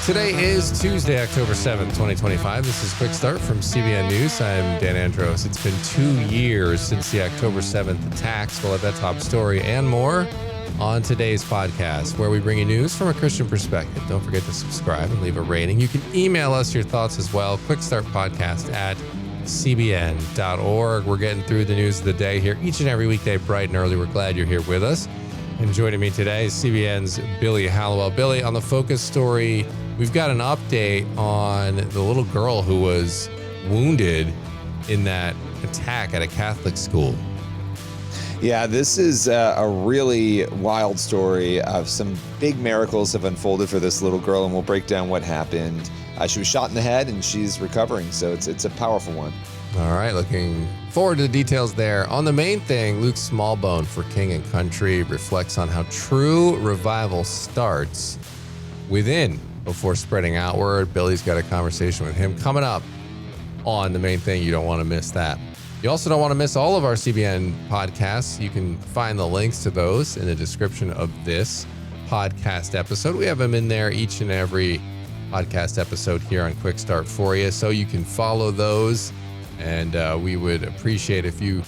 Today is Tuesday, October 7th, 2025. This is Quick Start from CBN News. I'm Dan Andros. It's been 2 years since the October 7th attacks. We'll have that top story and more on today's podcast, where we bring you news from a Christian perspective. Don't forget to subscribe and leave a rating. You can email us your thoughts as well. quickstartpodcast@cbn.org. We're getting through the news of the day here each and every weekday, bright and early. We're glad you're here with us. And joining me today is CBN's Billy Hallowell. Billy, on the focus story, we've got an update on the little girl who was wounded in that attack at a Catholic school. Yeah, this is a really wild story. Some big miracles have unfolded for this little girl, and we'll break down what happened. She was shot in the head, and she's recovering, so it's a powerful one. All right, looking forward to the details there. On the main thing, Luke Smallbone for King and Country reflects on how true revival starts within before spreading outward. Billy's got a conversation with him coming up on the main thing. You don't want to miss that. You also don't want to miss all of our CBN podcasts. You can find the links to those in the description of this podcast episode. We have them in there each and every podcast episode here on Quick Start for you, so you can follow those. And we would appreciate if you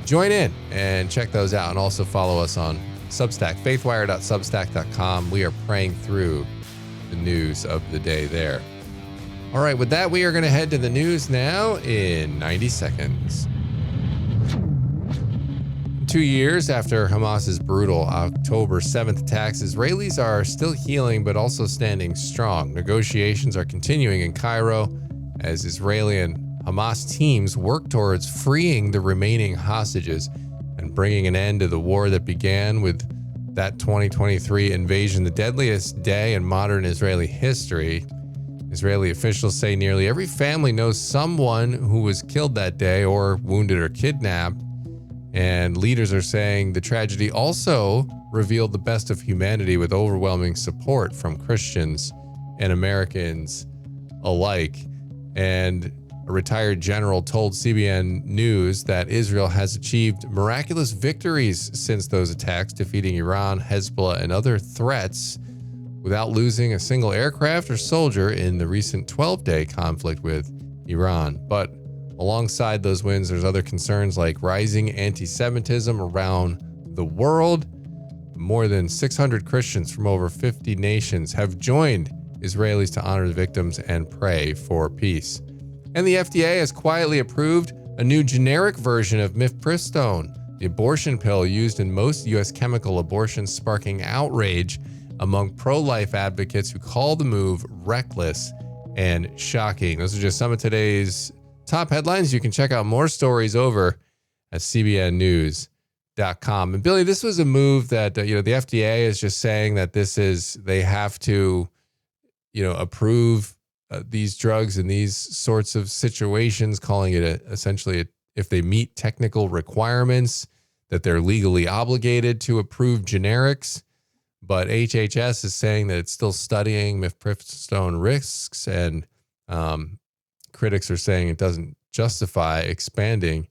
join in and check those out, and also follow us on Substack, faithwire.substack.com. We are praying through the news of the day there. All right, with that, we are going to head to the news now in 90 seconds. 2 years after Hamas's brutal October 7th attacks, Israelis are still healing but also standing strong. Negotiations are continuing in Cairo as Israeli and Hamas teams work towards freeing the remaining hostages and bringing an end to the war that began with that 2023 invasion, the deadliest day in modern Israeli history. Israeli officials say nearly every family knows someone who was killed that day or wounded or kidnapped. And leaders are saying the tragedy also revealed the best of humanity, with overwhelming support from Christians and Americans alike. And a retired general told CBN News that Israel has achieved miraculous victories since those attacks, defeating Iran, Hezbollah, and other threats without losing a single aircraft or soldier in the recent 12-day conflict with Iran. But alongside those wins, there's other concerns like rising antisemitism around the world. More than 600 Christians from over 50 nations have joined Israelis to honor the victims and pray for peace. And the FDA has quietly approved a new generic version of mifepristone, the abortion pill used in most U.S. chemical abortions, sparking outrage among pro-life advocates who call the move reckless and shocking. Those are just some of today's top headlines. You can check out more stories over at cbnnews.com. And Billy, this was a move that the FDA is just saying that they have to approve these drugs in these sorts of situations, calling it essentially if they meet technical requirements, that they're legally obligated to approve generics. But HHS is saying that it's still studying mifepristone risks, and critics are saying it doesn't justify expanding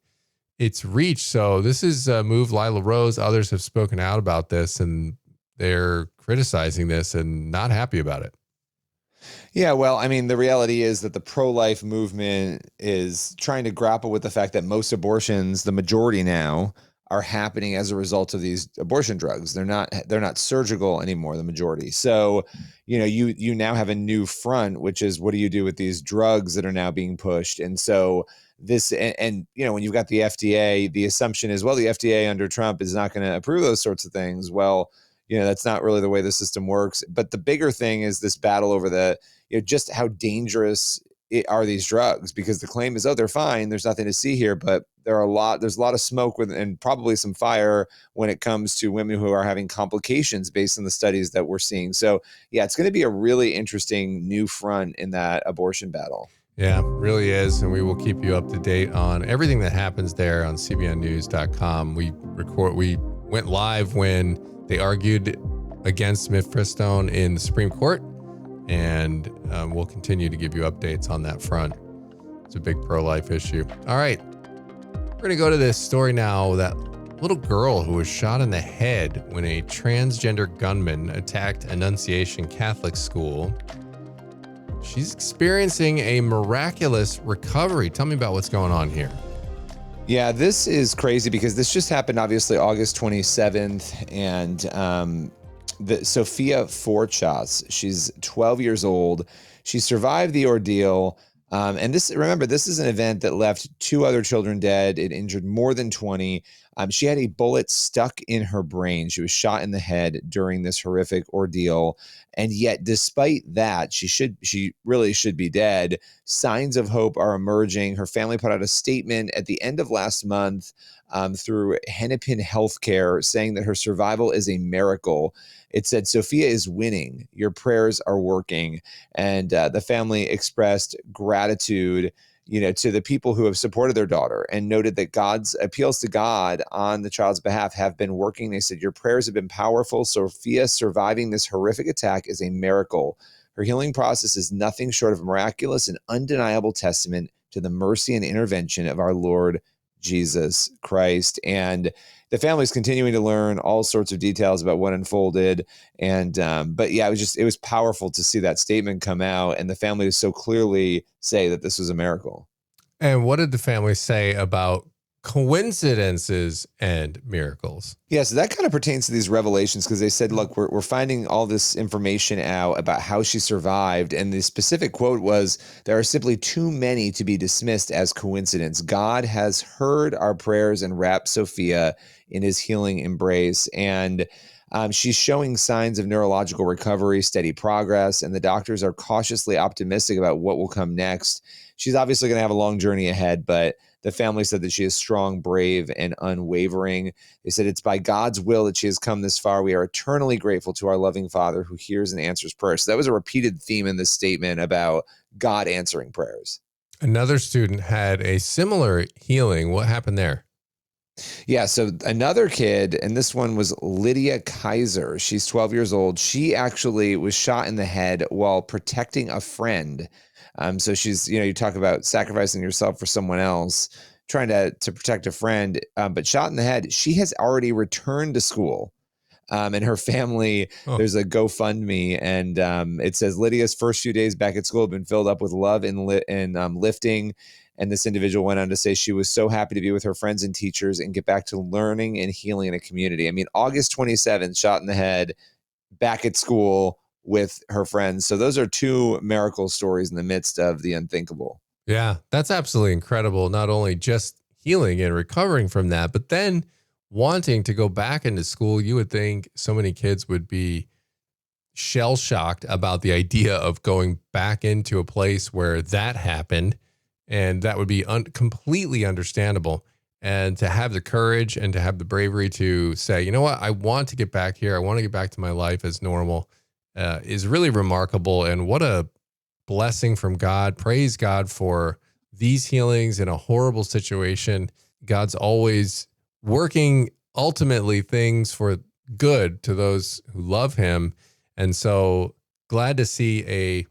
its reach. So this is a move. Lila Rose, others have spoken out about this, and they're criticizing this and not happy about it. Yeah, well, I mean, the reality is that the pro-life movement is trying to grapple with the fact that most abortions, the majority now, are happening as a result of these abortion drugs. They're not surgical anymore, the majority. So, you now have a new front, which is, what do you do with these drugs that are now being pushed? And so this, and when you've got the FDA, the assumption is, well, the FDA under Trump is not going to approve those sorts of things. Well, that's not really the way the system works. But the bigger thing is this battle over just how dangerous are these drugs, because the claim is, oh, they're fine, there's nothing to see here, but there's a lot of smoke and probably some fire when it comes to women who are having complications based on the studies that we're seeing. So yeah, it's going to be a really interesting new front in that abortion battle. Yeah, really is. And we will keep you up to date on everything that happens there on cbnnews.com. We went live when they argued against mifepristone in the Supreme Court, and we'll continue to give you updates on that front. It's a big pro-life issue. All right, we're going to go to this story now. That little girl who was shot in the head when a transgender gunman attacked Annunciation Catholic School. she's experiencing a miraculous recovery. Tell me about what's going on here. Yeah, this is crazy because this just happened, obviously, August 27th. And Sophia Forchas, she's 12 years old. She survived the ordeal. And remember, this is an event that left 2 other children dead. It injured more than 20. She had a bullet stuck in her brain. She was shot in the head during this horrific ordeal. And yet, despite that, she really should be dead. Signs of hope are emerging. Her family put out a statement at the end of last month through Hennepin Healthcare saying that her survival is a miracle. It said, "Sophia is winning. Your prayers are working." And the family expressed gratitude, to the people who have supported their daughter and noted that God's appeals to God on the child's behalf have been working. They said, "Your prayers have been powerful. Sophia surviving this horrific attack is a miracle. Her healing process is nothing short of miraculous and undeniable testament to the mercy and intervention of our Lord Jesus Christ." And the family's continuing to learn all sorts of details about what unfolded. And, but yeah, it was powerful to see that statement come out and the family to so clearly say that this was a miracle. And what did the family say about coincidences and miracles? Yeah, so that kind of pertains to these revelations because they said, look, we're finding all this information out about how she survived. And the specific quote was, "There are simply too many to be dismissed as coincidence. God has heard our prayers and wrapped Sophia in his healing embrace." And she's showing signs of neurological recovery, steady progress, and the doctors are cautiously optimistic about what will come next. She's obviously going to have a long journey ahead, but the family said that she is strong, brave, and unwavering. They said it's by God's will that she has come this far. We are eternally grateful to our loving Father who hears and answers prayers. So that was a repeated theme in this statement about God answering prayers. Another student had a similar healing. What happened there? Yeah, so another kid, and this one was Lydia Kaiser. She's 12 years old. She actually was shot in the head while protecting a friend. So she's, you talk about sacrificing yourself for someone else, trying to protect a friend, but shot in the head. She has already returned to school. And her family, there's a GoFundMe, and it says Lydia's first few days back at school have been filled up with love and lifting. And this individual went on to say she was so happy to be with her friends and teachers and get back to learning and healing in a community. I mean, August 27th, shot in the head, back at school with her friends. So those are 2 miracle stories in the midst of the unthinkable. Yeah, that's absolutely incredible. Not only just healing and recovering from that, but then wanting to go back into school. You would think so many kids would be shell shocked about the idea of going back into a place where that happened. And that would be completely understandable. And to have the courage and to have the bravery to say, you know what, I want to get back here. I want to get back to my life as normal is really remarkable. And what a blessing from God. Praise God for these healings in a horrible situation. God's always working ultimately things for good to those who love him. And so glad to see a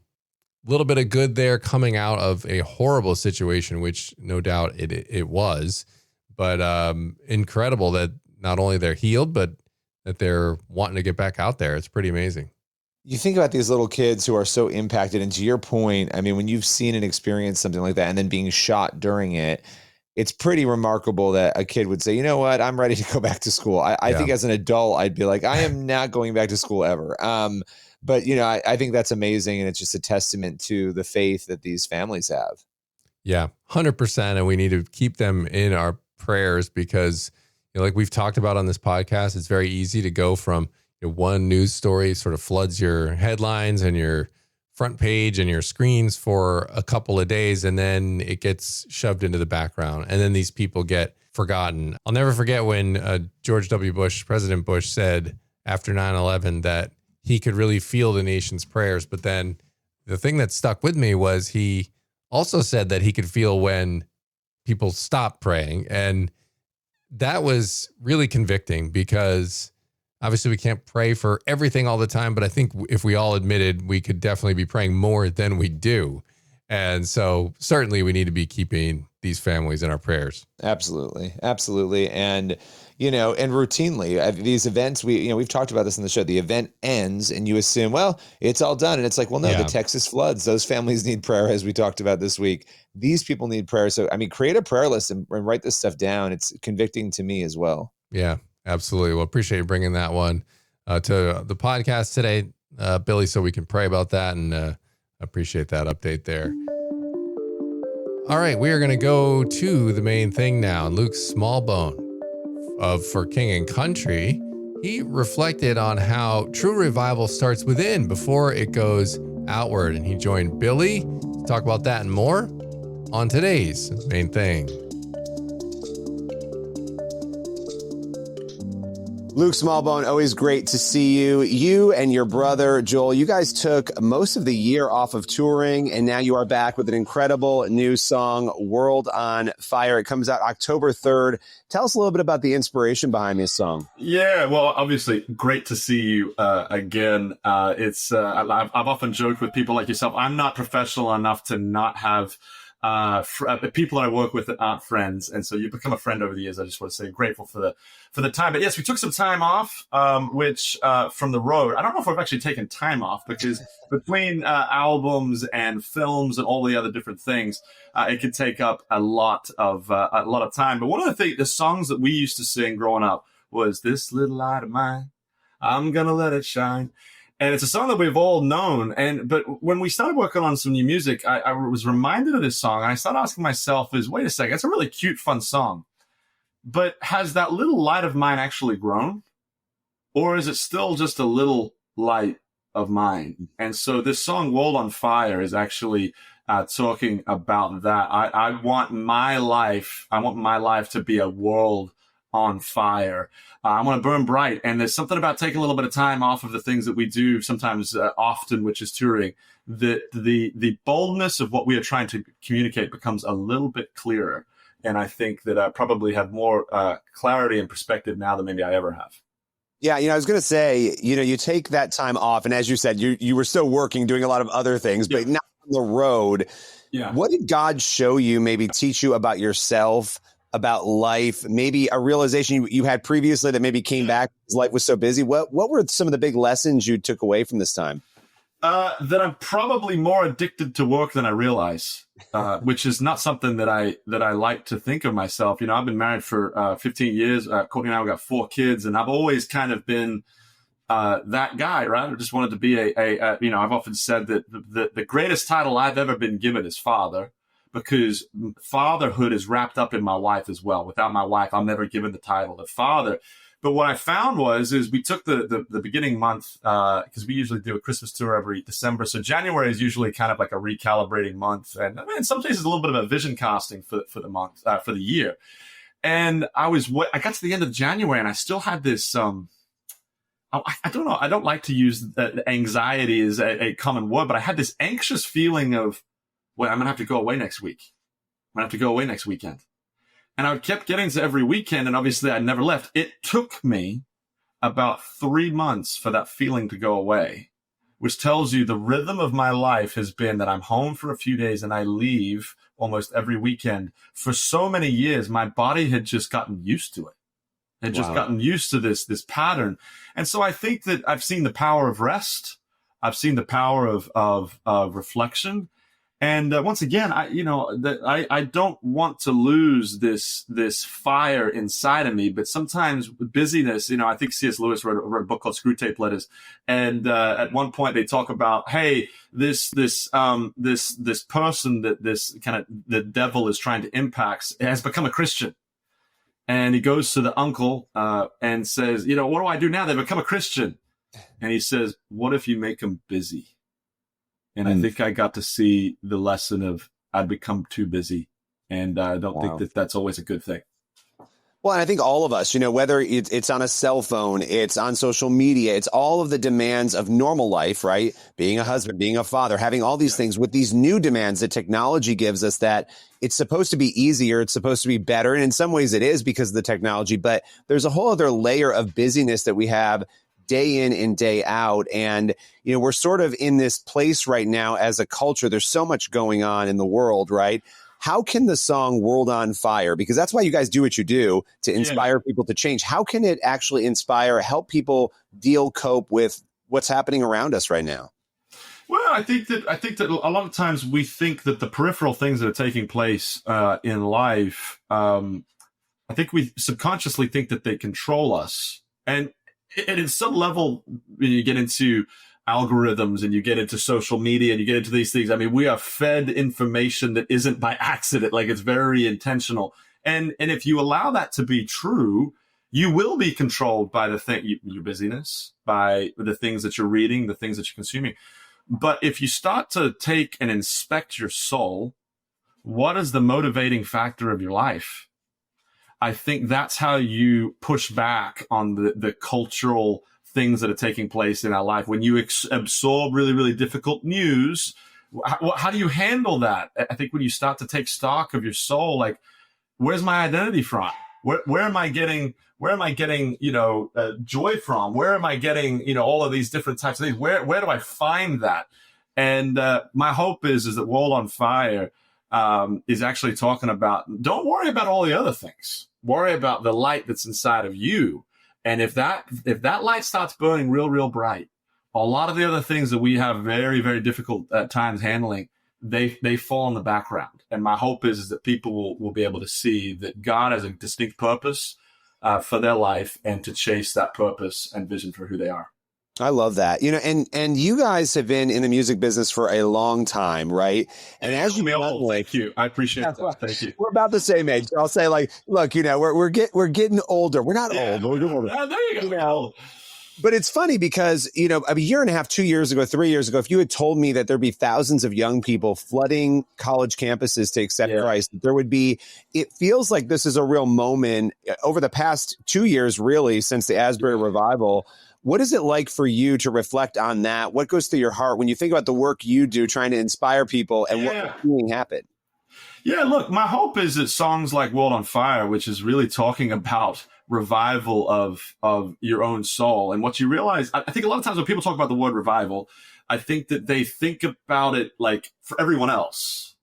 little bit of good there coming out of a horrible situation, which no doubt it was, but incredible that not only they're healed, but that they're wanting to get back out there. It's pretty amazing. You think about these little kids who are so impacted, and to your point, I mean, when you've seen and experienced something like that and then being shot during it, it's pretty remarkable that a kid would say, you know what, I'm ready to go back to school. I think as an adult, I'd be like, I am not going back to school ever. But, I think that's amazing. And it's just a testament to the faith that these families have. Yeah, 100%. And we need to keep them in our prayers because, like we've talked about on this podcast, it's very easy to go from one news story sort of floods your headlines and your front page and your screens for a couple of days, and then it gets shoved into the background. And then these people get forgotten. I'll never forget when President Bush said after 9/11 that he could really feel the nation's prayers. But then the thing that stuck with me was he also said that he could feel when people stopped praying. And that was really convicting because obviously we can't pray for everything all the time, but I think if we all admitted, we could definitely be praying more than we do. And so certainly we need to be keeping these families in our prayers. Absolutely. Absolutely. And, and routinely at these events, we've talked about this in the show, the event ends and you assume, well, it's all done. And it's like, well, no, the Texas floods, those families need prayer, as we talked about this week. These people need prayer. So, create a prayer list and write this stuff down. It's convicting to me as well. Yeah, absolutely. Well, appreciate you bringing that one to the podcast today, Billy, so we can pray about that, and appreciate that update there. All right, we are going to go to the main thing now. Luke Smallbone of For King and Country, he reflected on how true revival starts within before it goes outward. And he joined Billy to talk about that and more on today's main thing. Luke Smallbone, always great to see you. You and your brother, Joel, you guys took most of the year off of touring, and now you are back with an incredible new song, World on Fire. It comes out October 3rd. Tell us a little bit about the inspiration behind this song. Yeah, well, obviously, great to see you again. I've often joked with people like yourself, I'm not professional enough to not have people that I work with that aren't friends, and so you've become a friend over the years. I just want to say grateful for the time. But yes, we took some time off, which from the road. I don't know if we've actually taken time off, because between albums and films and all the other different things, it could take up a lot of time. But one of the songs that we used to sing growing up was "This Little Light of Mine, I'm Gonna Let It Shine." And it's a song that we've all known. But when we started working on some new music, I was reminded of this song. And I started asking myself wait a second, it's a really cute, fun song. But has that little light of mine actually grown? Or is it still just a little light of mine? And so this song, World on Fire, is actually talking about that. I want my life to be a world on fire. I want to burn bright. And there's something about taking a little bit of time off of the things that we do sometimes often, which is touring, that the boldness of what we are trying to communicate becomes a little bit clearer. And I think that I probably have more clarity and perspective now than maybe I ever have. Yeah, I was going to say, you take that time off, and as you said, you were still working, doing a lot of other things, but not on the road. Yeah. What did God show you, maybe teach you about yourself, about life, maybe a realization you had previously that maybe came back because life was so busy? What were some of the big lessons you took away from this time? That I'm probably more addicted to work than I realize, which is not something that I like to think of myself. I've been married for 15 years. Courtney and I, we got 4 kids, and I've always kind of been that guy, right? I just wanted to be I've often said that the greatest title I've ever been given is father, because fatherhood is wrapped up in my wife as well. Without my wife, I'm never given the title of father. But what I found is we took the beginning month, because we usually do a Christmas tour every December. So January is usually kind of like a recalibrating month. And in some cases, a little bit of a vision casting for the month, for the year. And I got to the end of January and I still had this, I don't know. I don't like to use anxiety as a common word, but I had this anxious feeling of, well, I'm going to have to go away next week. I'm going to have to go away next weekend. And I kept getting to every weekend, and obviously I never left. It took me about 3 months for that feeling to go away, which tells you the rhythm of my life has been that I'm home for a few days and I leave almost every weekend. For so many years, my body had just gotten used to it. It had just gotten used to this pattern. And so I think that I've seen the power of rest. I've seen the power of reflection. And once again, I don't want to lose this fire inside of me. But sometimes with busyness, I think C.S. Lewis wrote a book called Screw Tape Letters, and at one point they talk about, hey, this person that this kind of the devil is trying to impact has become a Christian, and he goes to the uncle and says, what do I do now? They've become a Christian, and he says, what if you make them busy? And I think I got to see the lesson of I'd become too busy. And I don't think that that's always a good thing. Well, and I think all of us, whether it's on a cell phone, it's on social media, it's all of the demands of normal life, right? Being a husband, being a father, having all these things with these new demands that technology gives us, that it's supposed to be easier. It's supposed to be better. And in some ways it is because of the technology, but there's a whole other layer of busyness that we have day in and day out. And, we're sort of in this place right now as a culture. There's so much going on in the world, right? How can the song World on Fire, because that's why you guys do what you do, to inspire people to change. How can it actually inspire, help people cope with what's happening around us right now? Well, I think that a lot of times we think that the peripheral things that are taking place in life, I think we subconsciously think that they control us. And at some level, when you get into algorithms and you get into social media and you get into these things, I mean, we are fed information that isn't by accident, like it's very intentional. And if you allow that to be true, you will be controlled by your busyness, by the things that you're reading, the things that you're consuming. But if you start to take and inspect your soul, what is the motivating factor of your life? I think that's how you push back on the cultural things that are taking place in our life. When you absorb really, really difficult news, how do you handle that? I think when you start to take stock of your soul, like, where's my identity from? Where am I getting joy from? Where am I getting, all of these different types of things? Where do I find that? And my hope is that World on Fire is actually talking about, don't worry about all the other things. Worry about the light that's inside of you. And if that light starts burning real, real bright, a lot of the other things that we have very, very difficult at times handling, they fall in the background. And my hope is that people will be able to see that God has a distinct purpose for their life, and to chase that purpose and vision for who they are. I love that. And you guys have been in the music business for a long time, right? And as you know, thank you. I appreciate that. Thank you. We're about the same age. I'll say, like, look, we're getting older. We're not old. We're getting older. There you go. But it's funny because, a year and a half, 2 years ago, 3 years ago, if you had told me that there'd be thousands of young people flooding college campuses to accept Christ, it feels like this is a real moment over the past 2 years, really, since the Asbury revival. What is it like for you to reflect on that? What goes through your heart when you think about the work you do trying to inspire people and what you're seeing happen? Yeah, look, my hope is that songs like World on Fire, which is really talking about revival of your own soul. And what you realize, I think a lot of times when people talk about the word revival, I think that they think about it like for everyone else.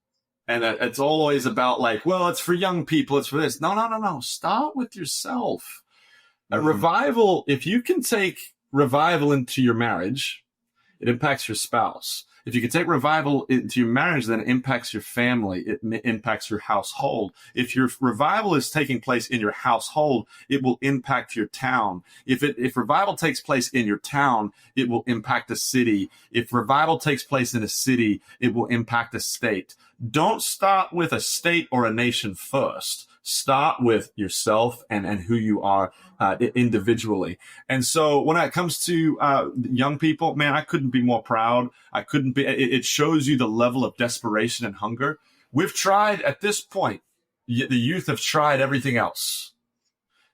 And it's always about like, well, it's for young people, it's for this. No. Start with yourself. Revival, if you can take revival into your marriage, it impacts your spouse. If you can take revival into your marriage, then it impacts your family. It impacts your household. If your revival is taking place in your household, it will impact your town. If revival takes place in your town, it will impact a city. If revival takes place in a city, it will impact a state. Don't start with a state or a nation first. Start with yourself and who you are individually. And so when it comes to young people, man, I couldn't be more proud. It shows you the level of desperation and hunger. We've tried at this point, the youth have tried everything else.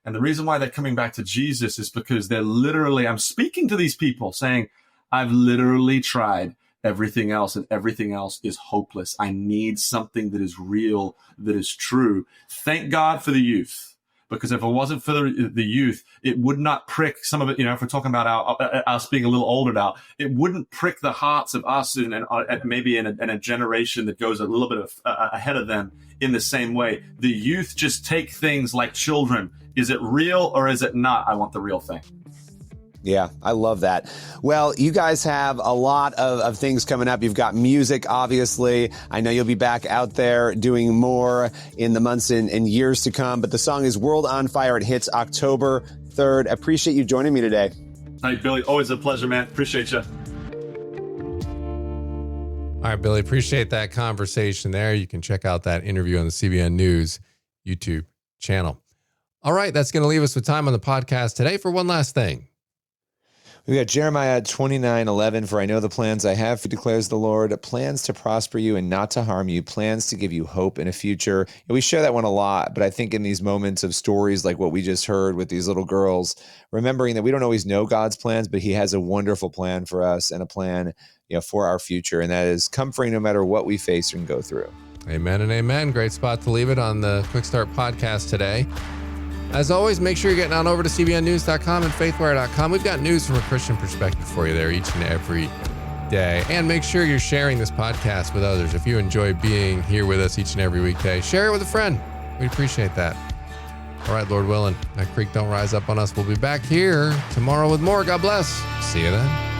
And the reason why they're coming back to Jesus is because I'm speaking to these people saying, I've literally tried everything else, and everything else is hopeless. I need something that is real, that is true. Thank God for the youth, because if it wasn't for the youth, it would not prick some of it. If we're talking about us being a little older now, it wouldn't prick the hearts of us and maybe in a generation that goes a little bit ahead of them in the same way. The youth just take things like children. Is it real or is it not? I want the real thing. Yeah, I love that. Well, you guys have a lot of things coming up. You've got music, obviously. I know you'll be back out there doing more in the months and years to come. But the song is World on Fire. It hits October 3rd. Appreciate you joining me today. Hey, Billy. Always a pleasure, man. Appreciate you. All right, Billy. Appreciate that conversation there. You can check out that interview on the CBN News YouTube channel. All right, that's going to leave us with time on the podcast today for one last thing. We got Jeremiah 29:11. For I know the plans I have for you, declares the Lord, plans to prosper you and not to harm you, plans to give you hope in a future. And we share that one a lot, but I think in these moments of stories like what we just heard with these little girls, remembering that we don't always know God's plans, but he has a wonderful plan for us and a plan, for our future. And that is comforting no matter what we face and go through. Amen and amen. Great spot to leave it on the Quick Start podcast today. As always, make sure you're getting on over to cbnnews.com and faithwire.com. We've got news from a Christian perspective for you there each and every day. And make sure you're sharing this podcast with others. If you enjoy being here with us each and every weekday, share it with a friend. We'd appreciate that. All right, Lord willing, that creek don't rise up on us. We'll be back here tomorrow with more. God bless. See you then.